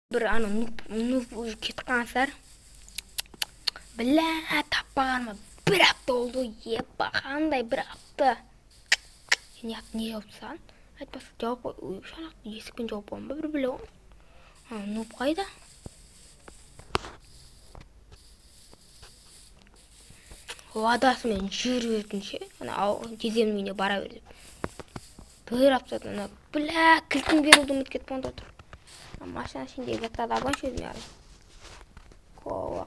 бір нуп уже кетіп қалғансыздар. Бля, таппағаныма бір апта болды. Епа, қандай бір апта. Не жауапты саған? Айтпаса жауап қой. Шанақты есікпен жауап қойын ба бір біле ғой. Нуп қайда? Вадасымен жүріп өтінше, жеземнің үйіне бара бер деп. Бір аптадан, бля, кілтін беруді ұмыт кетіп онда отыр. Машина ішіндегі заттарды алғанша өзіме арай.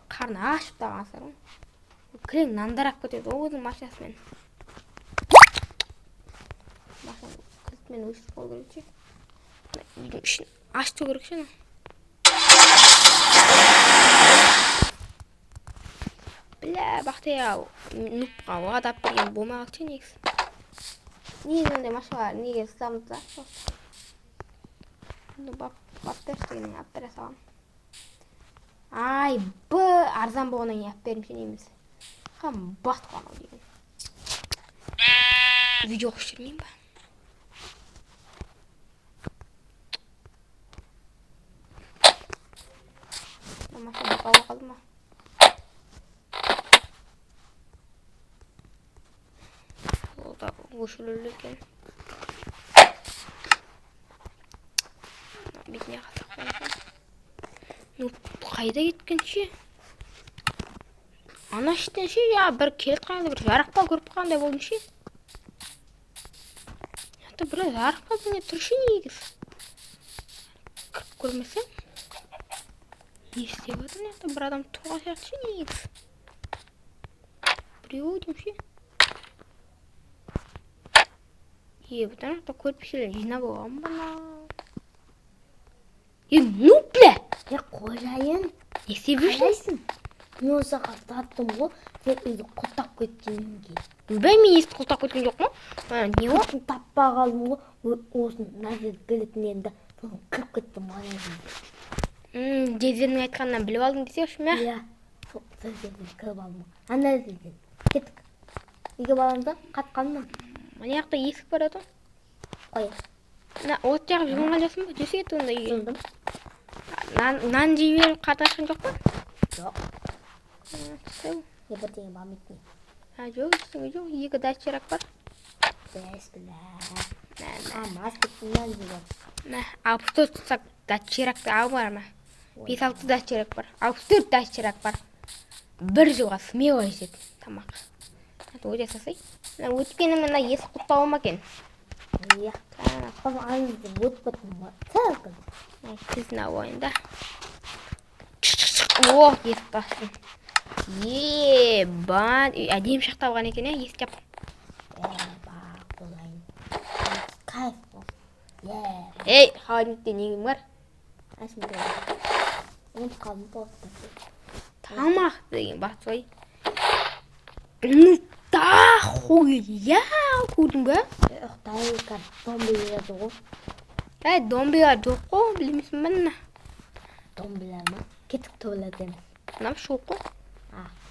Қарны ашып тағансар ғой. Кілең нандарап кетеді өзінің машинасымен. Машина кілтімен өшіп қол керек ше. Үйдің ішін ашты керек ше. Бля, бақтия нупқа вадап берген болмағық ше негіз. Негіз ондай машиналар неге сызамыз да? Баптерстігінің әптірі саған. Ай, арзан болғаннан кейін әп берімше неміз. Қамбат қана деген. Видео қош жүрмейін ба? Машина бақауға қалды ма? Ол да өшілілі екен. Бетіне қатақ қойған. Қайда кеткен ше? Ана іштен ше, бір келет қайда бір жарықта көріп қандай болдың ше? Бір жарыққа біне тұршы негіз. Кіріп көрмесем? Не істеп өтін? Бір адам тұрға сияқты ше негіз. Біреу дейм ше? Бұдан ақта көрпешелер жинап оған бана. Ну, бля! Қожайын, не істеп жүрсің? Мен осыға саттым ғой, сен үйді құлтап кеткенге. Бәй, мен есті құлтап кеткен жоқ ма? Не о? Таппағалым ғой, осын нәрсе білетін енді, соны кіріп кеттім ғана. Дезердің айтқанынан біліп алдың десеші ме? Иә, сол сөздерден кіріп алдым. Ана сөзден, кеттік. Үйге баламда қатқанмын. Міне жақта есік бар еді. Қой. От жағып жүрген қалжасын ба? Жүрсе еді онда үйге. Жүрдім. Нан жей беріп қарташқан жоқ па? Жоқ. Бірдеңе баметтен. Жоқ, ештеңе жоқ. Екі датчерак бар. Мас кеттімнен жүрген. 64 тұсақ датчеракты ал бар ма? 5-6 датчерак бар. 64 датчерак бар. Бір жылға смело жесек тамақ. Өте сасай. Өткені мына есі құттауы ма екен? Иә. Қыз аңызды өтпетін ба? Сәлкін. Кізін ауайын да. О, есі тасын. Ебан. Әдем шақталған екен, есі жап. Қолайын. Кайф бол. Ей, халінде негім бар? Әсім болды. Оны қалым болды. Тамақ деген бақыт ғой. Ну, та хуя көрдің бе? Ұқтайын, домбилер жоқ. Домбилер жоқ қой, білмейсің бәнна. Домбилер ма? Кетік төбілерден. Нап шоқ қой.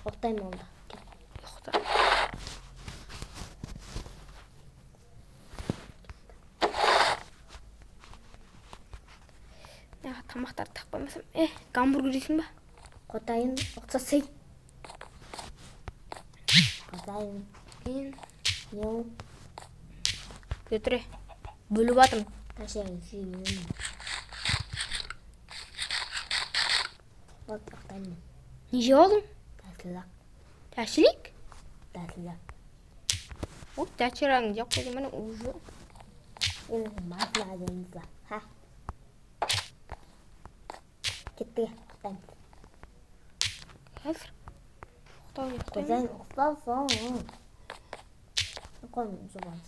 Ұқтайын олда. Ұқта. Тамақтарды тақпаймасам. Гамбургер дейсің ба? Қотайын, ұқсасай. Қотайын. Неу. Көтіре. Бөліп атым. Ташайын сүйгенім. Вот ұқтайын. Не жеп алдың? Тәсілік. Тәшілік? Тәсілік. О, тәшірағың жақ қойды мәні ұжы. Енді масына әдемізді. Кетті. Қазір. Ұқтау не Қожайын ұқталсың. Қойын жұбаңыз.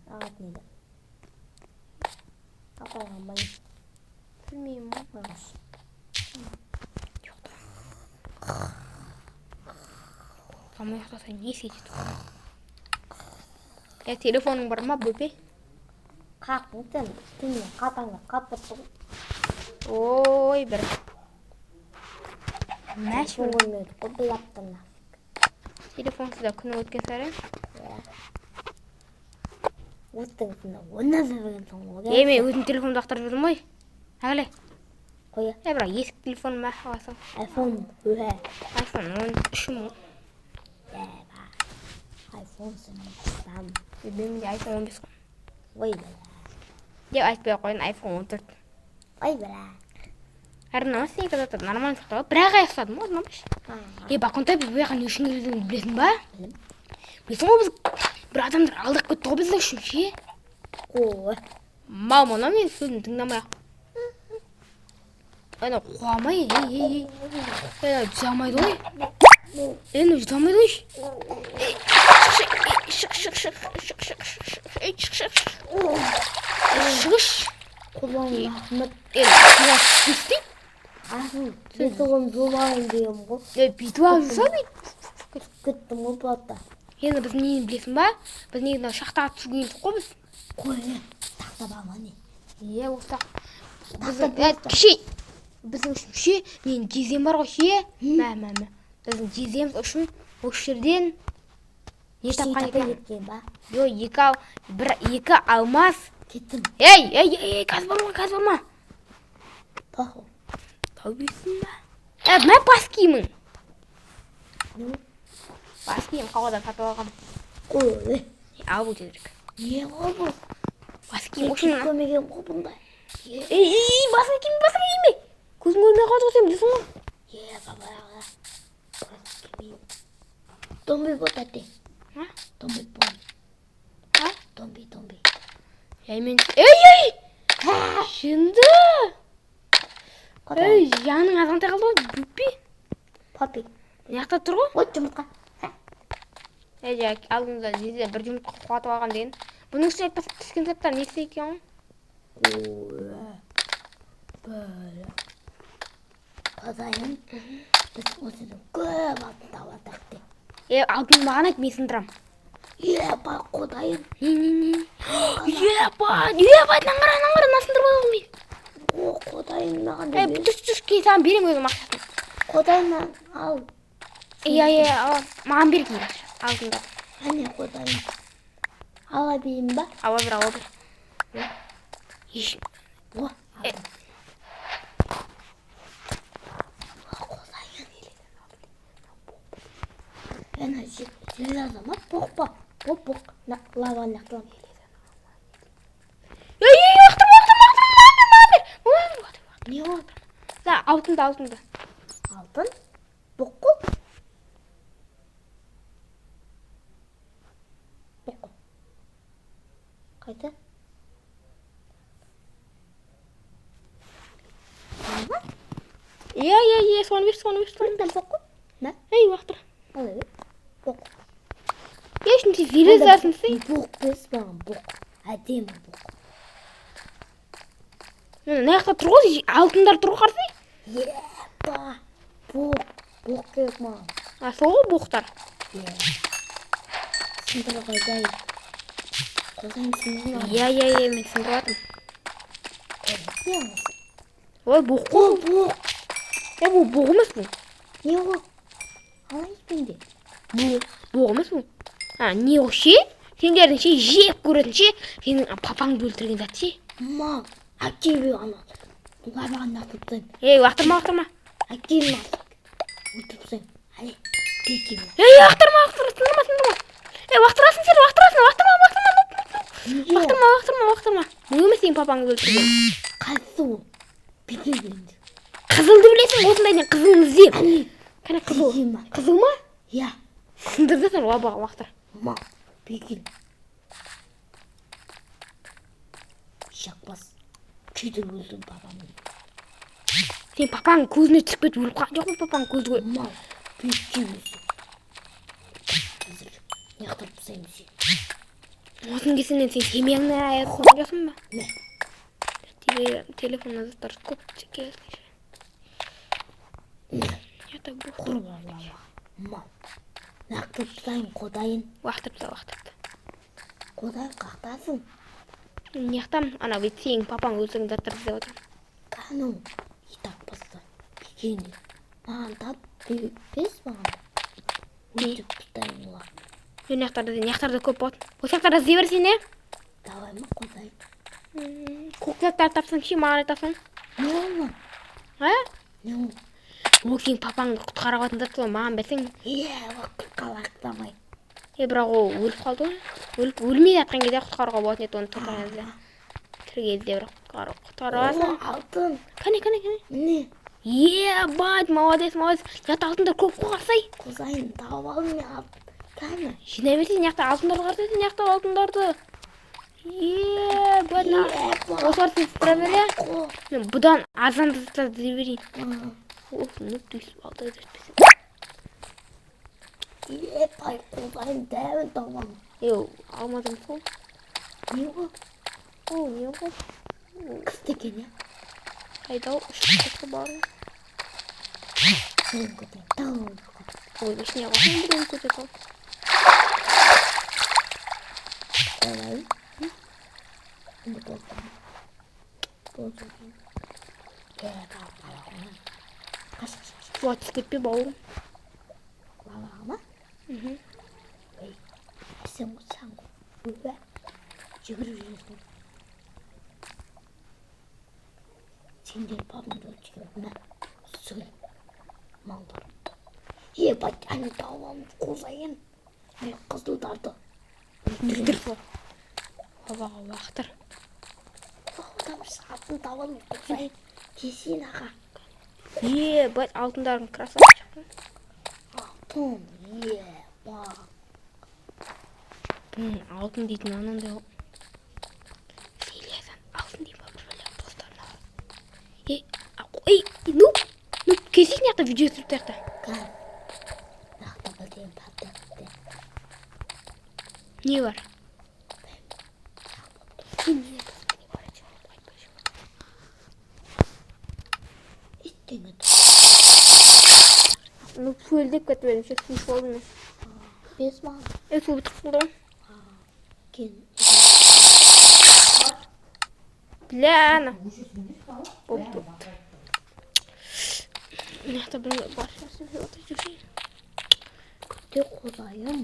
Ағат неді? Ақалған байын. Білмеймін ба? Қойғыш. Тамай ұқтаса не сетеді? Телефоның бар ма, бөпе? Қақың сен, түнне қатаңға қаппыттың. Ой, бір. Мәш Телефон көрмеді, құбылаптың нафиг. Телефонсызда күні өткен сәрі? Өттің күні, оны зірген соң ол. Мен өзім телефонды ақтарып жүрдім ғой. Әғіле. қоя. Бірақ ескі телефон ма аласың? iPhone үе. iPhone 13 мың. iPhone сен. Менде iPhone 15 қой. Ой бала. Деп айтпай ақ қояйын, iPhone 14. Ой бала. Әрі намаз сен қазір нормально сақтау. Бірақ аяқ ұстадым ғой, намаз. Бақонтай біз бұяқа не үшін келгенін білесің ба? Білесің ғой, біз бір адамдар алдық кетті ғой біздің үшін ше. Ой. Мама, мен сөзін тыңдамай ақ. Ана қуамай, ей. Жүзамайды ғой. Енді жүзамайды ғой. Шығыш. Құлағым рахмет. Суға түспестей. Асыл, бетіғым зулайын дейім ғой. Бүйтіп алып жүрсі бейт. Кеттім ғой бата. Енді біз нені білесің ба? Біз негізі шақтаға түсірген жоқ қой біз. Қой, тақтап алма не? Осы кеше біздің үшін ше, менің жездем бар ғой ше. Мә. Біздің жездеміз үшін осы жерден не тапқан екен ба? Екі алмас. Кеттім. Ей, қазір барма. Паху. Таубесін ба? Мә бас киімің. Ну? Бас киім қауадан сатып алғам. Ой. Ал бұл жедірік. Не ғой бұл? Бас киім ұшынына. Көмеген ғой бұндай. Басын киме. Көзің көрмей қалды ғой сен білесің ғой. Бабаға. Бас киім. Томби ботате. Томби пон. Томби. Мен... Ей! Шынды! Яның азғантай қалды ғой, бүппе. Папи. Неқта тұр ғой? От жұмыртқа. Алдыңызда жезе бір жұмыртқа қуатып алған деген. Бұның үшін айтпаса түскен заттар несі екен ғой? Böyle. Kazayın. Biz o sizin көп алтын табадық. Алтын маған айт, мен сындырам. Ба, қодайын. Не. Ба, наңғара, насындырып алғым мен. О, қодайын маған да. Түс, кейін саған берем өзім ақшасын. Қодайын ал. Маған бер кейін алтында. Әне қодайын. Ала бейім ба? Ала бір. Еш. О, алдым. Әне жел азамат, боқ. Лава нақтылам. Вақтырма. Не ол? Алтында. Алтын? Боқ. Қайда? Соны бер. Бұндан боқ. Мә? Вақтыр. Алай, боқ. Ешін сен зерезарсың сен. Боқ бес маған боқ. Әдемі боқ. Наяқта тұр ғой, алтындар тұр қарсы? Ба, боқ керек маған. Сол ғой боқтар. Сындыра қойдайын. Қойдайын сындырын ал. Мен сындырып атым. Не алмасың? Ой, боқ қой. Боқ. Бұл боқ емес бұл. Не ол? Алай пенде. Боқ емес бұл. Не ол ше? Сендердің ше, жеп көретін ше, сенің папаңды өлтірген зат ше. Мам, әкелі ана. Лабаған нақтыптайым. Вақтырма. Әкелі ана. Өлтіріпсайым. Әлі, кекем. Вақтырма. Вақтырасың сен, вақтырма. Бұл емес сенің папаңды өлтірген. Қазы ол. Бекер келіңді. Қызылды білесің, осындайден қызылын іздеп. Кәне қызыл. Қызыл ма? Я. Сындырдысың лабаға вақтыр. Мам, бекер. Шақпас. Күйдір өлдің папамын. Сен папаң көзіне түсіп кетіп өліп қалған жоқ па папаң көзі көй? Мам, бекер өлсің. Қазір, неқтіріп сайым сен. Осының кесінен сен семияңнан айырып қойып жатсың ба? Не? Телефонна заттар көп келсін. Құрбарлама. Мам, нақтырып сайым қодайын. Вақтырыпты. Қодайын қақтасың? Неқтам, ана бет сенің папаң өлсің заттар іздеп отырам. Қаным, итак басты. Бекенде. Маған тап бес маған. Өйтіп тұтайын олар. Неқтарда көп болады. Бұл сақтарда іздей берсен, Давай ма қодайын? Көк заттар тапсаң ше, маған айтасың. Не олар? Ол сенің папаңды құтқарып алатын зат ғой, маған берсең. Уақытқа лақтамай. Бірақ ол өліп қалды ғой. Өлмей жатқан кезде құтқаруға болатын еді оны тұрған кезде. Тірі кезде бірақ құтқарып аласың. Алтын. Кәне. Міне. Бать, молодец. Жақта алтындар көп қой қарсай. Қозайын тауып алдым мен алтын. Кәне. Жинай берсең, жақта алтындарды қарсайсың, жақта алтындарды. Бать, осылар сен сыра бер, иә? Мен бұдан азанды заттарды дей берейін. Нүк түйісіп алды өтіртпесең. Бай, қозайын дәуін тауып алдым. Алмадым сол. Не ол? Не бол? Қыз екен, иә? Қайда ол? Үшті барын. Мен көтем, тауып. Ішіне қосын бірін көтет ол. Қозайын? Енді болдым. Суға түсіп кетпе бауырым. Лаваға ма? Сен ғой, өбә. Жүгіріп жүресің. Сендер бабымды өтшігіп, мә, сүгір. Малдар. Бать, әне тауып қозайын. Қызылдарды. Дүрдір сол. Лаваға уақытыр. Одан алтын тауып қозайын. Кесейін аға. Бать, алтындардың красавчик шықты. Алтын, бақ. Алтын дейтін анандай ол. Селиясан, алтын дейін ба бір бәлі достарына. Кесейін яқта видео түсіріп таяқта. Кән. Нақты білдейін барды. Не бар? Иттен өт. Фөлдеп кетіп едім, шек сүйіп болдым мен. Бес маған. Су бітіп қалды ғой. Кен. Бля, ана. Бопты. Мияқта бір бар шарсын филата жүршей. Күтте қозайын.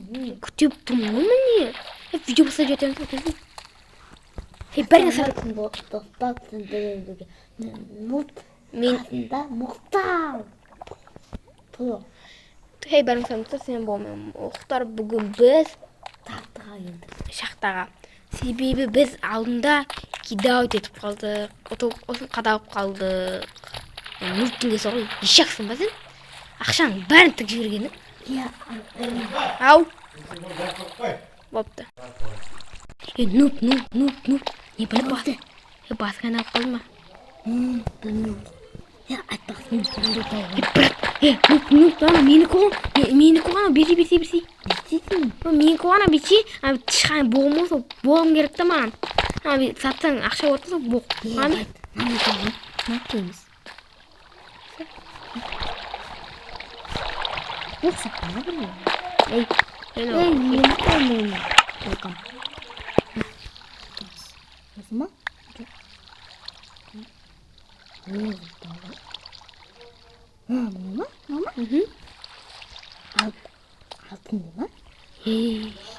Күтеп тұрмын ғой міне. Видео басып жетемін сәкелдің. Бәріне сарып. Достатсын дегендіге. Мен Қасында мұқтар. Тұлы. Бәрің сәмітті сен болмен ұқтар бүгін біз Тартыға енді. шақтаға. Себебі біз алдында кидауд етіп қалдық. Осын қадауып қалдық. Мүлттің десі ғой. Ешақсың ба сен? Ақшаң бәрін тік жібергені. Ау. Бопты. Нуп. Не біліп басы? Басқан алып қалды ма? Білмеймін. Айтпақсын бірінде тауып. Бірақ, нуп, менікі ғана берсей. Берсейсің? Менікі ғана берсей, тышқан боғым болса, боғым керек та маған. Сатсаң ақша отса, боқ. Мамы тауып, нәттейміз. Сақпана білмеймін. Мені тауып. Толқам. Осы ма? Мама? Алтын ба?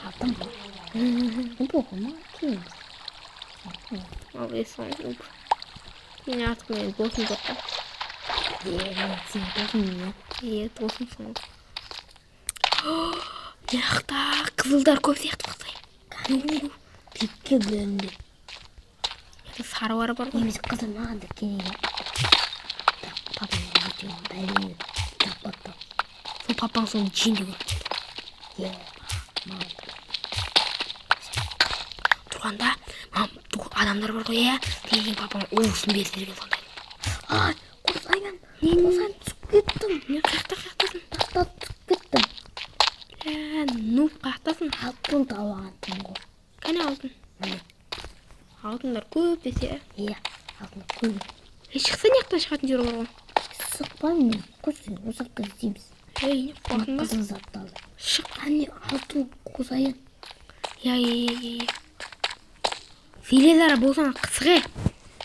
Алтын ба? Бұғы ма? Кейміз. Есің ұп. Мен артық мен досым жоқта. Мен сен досым не? Досым соң. Яқта қызылдар көп сияқты қылсай. Кәдімгі бекке бөлінді. Сары бар ғой. Неміз қызыл маған да кенеге. Папам өтеуін бәліне таппатты. Сол папаң соны жеңді көрді. Маған тұрғанда адамдар бар ғой, деген папаң уысын берді деген сондай. Қозайын түсіп кеттім. Не қаяқтасың? Тақта түсіп кеттім. Қаяқтасың? Алтын тауаған түн ғой. Кәне алтын? Алтындар көп десе. Алтын көп. Шықса не ақтан шығатын жер бар ғой? Сықпаймын мен. Көзсен ұзақта іздейміз. Қуақын ба? Қызыл затты алды. Шық. Әне алтын қозайын. Филелері болсана қысығы.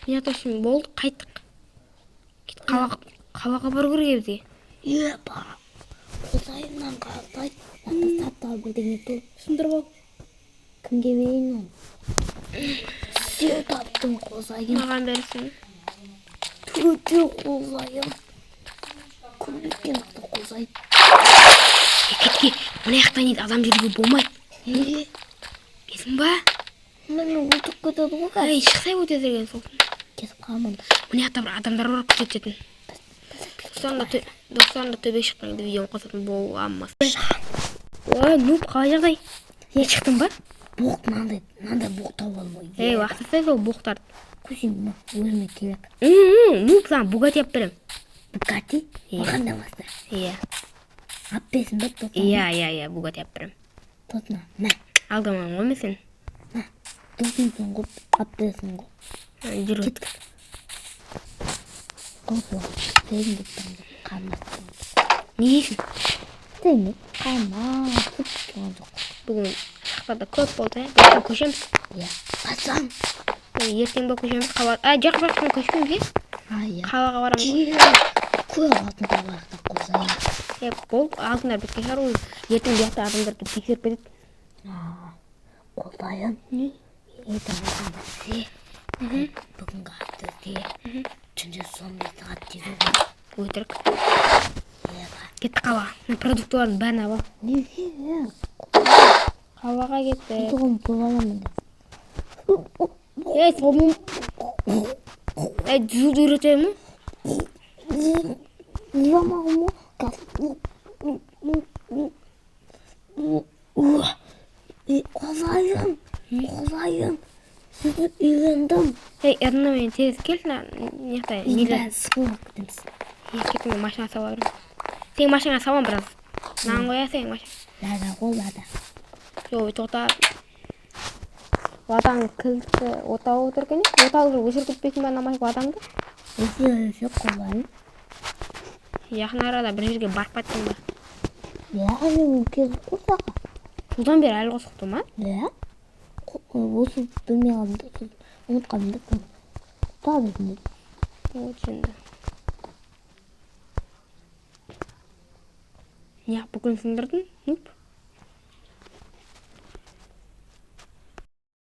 Мен аташым болды, қайттық. Қалаға бар көрге бізге. Бар. Қозайымнан қалтай. Ата сатты ал бірдеңе тұл. Сұндыр бол. Кімге берейін оны? Сүйе таптым қозайын. Маған берсін. Өте қолайым. Көмеккен қолайды. Кетке, мына жақтан еді адам жүруге болмайды. Неге? Білесің ба? Мен өтіп кетеді ғой қазір. Ай, шықсай өте деген сол. Кетіп қалмын. Мына жақта бір адамдар бар күзететін. Достарында төбе шыққан кезде видеоны қосатын болғанмыз. Ой, нуп, қалай жағдай? Шықтың ба? Боқ мынандай боқ тауып алмай. Уақытыстай сол боқтарды. Көзім өзіме керек. Нуп, саған Бугатти алып берем. Бугатти? Қандай басты? Иә. Алып берсін бе? Иә, Бугатти алып берем. Тотына, мә. Алдаман ғой мен сен. Мә, дұрсынсың ғой, алып берсін ғой. Жүр. Кеттік. Қосыл, сен кеттің де қалмасын. Не дейсің? Сен қалмасып тұрған жоқ. Бүгін шақтарда көп болды, бүгін көшеміз. Иә, қашан? Ертең ба көшеміз, жоқ, көшпейміз, е? Иә. Қалаға барамыз. Көп алтын табарақта қосайын. Бол, алтындар біткен шығар, ол ертең бұяқта адамдарды тексеріп кетеді. Қолайын. Ертең алтын бітсе, бүгінгі атты түнде сондай сағат тезу ғой. Өтірік. Кетті қалаға. Продуктылардың бәрін алып. Неге? Қалаға кетті. Тұғым боламын да. Соғым. Жүзуді үйретемін ме? Жыламағым ма? Қолайын. Сізді үйлендім. Эрна мен тез келші, неқтай. Бәрі сықылып кетеміз. Кеттім, машина сала берем. Сен машина салам біраз. Нан қоясың машина. Лада ғой, лада. Жоқ, тоқта. Ватаңды кілтті отау отырген. Отауды өшір кетпесін бәрін амай ватаңды. Өшір қолайын. Яқын арада бір жерге барып қаттың ба? Мен кезіп қосаға. Содан бері әлі қосықты ма? Осы білмей қалымды, ұмыт қалымды. Құта бетінде. Түсінді. Неғып бүкіл сындырдың? Нұп?